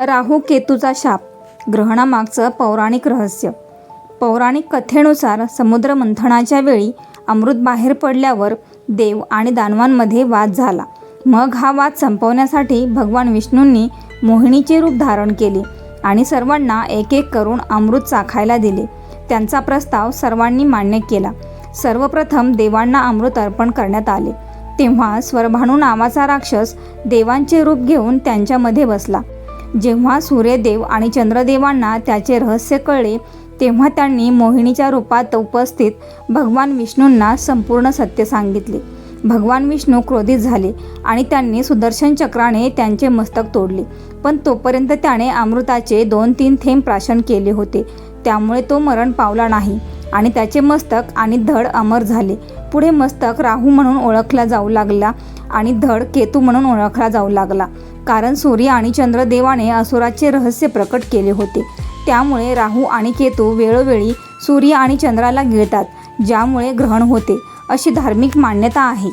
राहू केतूचा शाप, ग्रहणामागचं पौराणिक रहस्य. पौराणिक कथेनुसार समुद्र मंथनाच्या वेळी अमृत बाहेर पडल्यावर देव आणि दानवांमध्ये वाद झाला. मग हा वाद संपवण्यासाठी भगवान विष्णूंनी मोहिनीचे रूप धारण केले आणि सर्वांना एक एक करून अमृत चाखायला दिले. त्यांचा प्रस्ताव सर्वांनी मान्य केला. सर्वप्रथम देवांना अमृत अर्पण करण्यात आले. तेव्हा स्वरभानू नावाचा राक्षस देवांचे रूप घेऊन त्यांच्यामध्ये बसला. जेव्हा सूर्यदेव आणि चंद्रदेवांना त्याचे रहस्य कळले तेव्हा त्यांनी मोहिनीच्या रूपात उपस्थित भगवान विष्णूंना संपूर्ण सत्य सांगितले. भगवान विष्णू क्रोधित झाले आणि त्यांनी सुदर्शन चक्राने त्यांचे मस्तक तोडले. पण तोपर्यंत त्याने अमृताचे 2-3 थेंब प्राशन केले होते. त्यामुळे तो मरण पावला नाही आणि त्याचे मस्तक आणि धड अमर झाले. पुढे मस्तक राहू म्हणून ओळखला जाऊ लागला आणि धड केतू म्हणून ओळखला जाऊ लागला. कारण सूर्य आणि चंद्रदेवाने असुराचे रहस्य प्रकट केले होते. त्यामुळे राहू आणि केतू वेळोवेळी सूर्य आणि चंद्राला गिळतात, ज्यामुळे ग्रहण होते, अशी धार्मिक मान्यता आहे.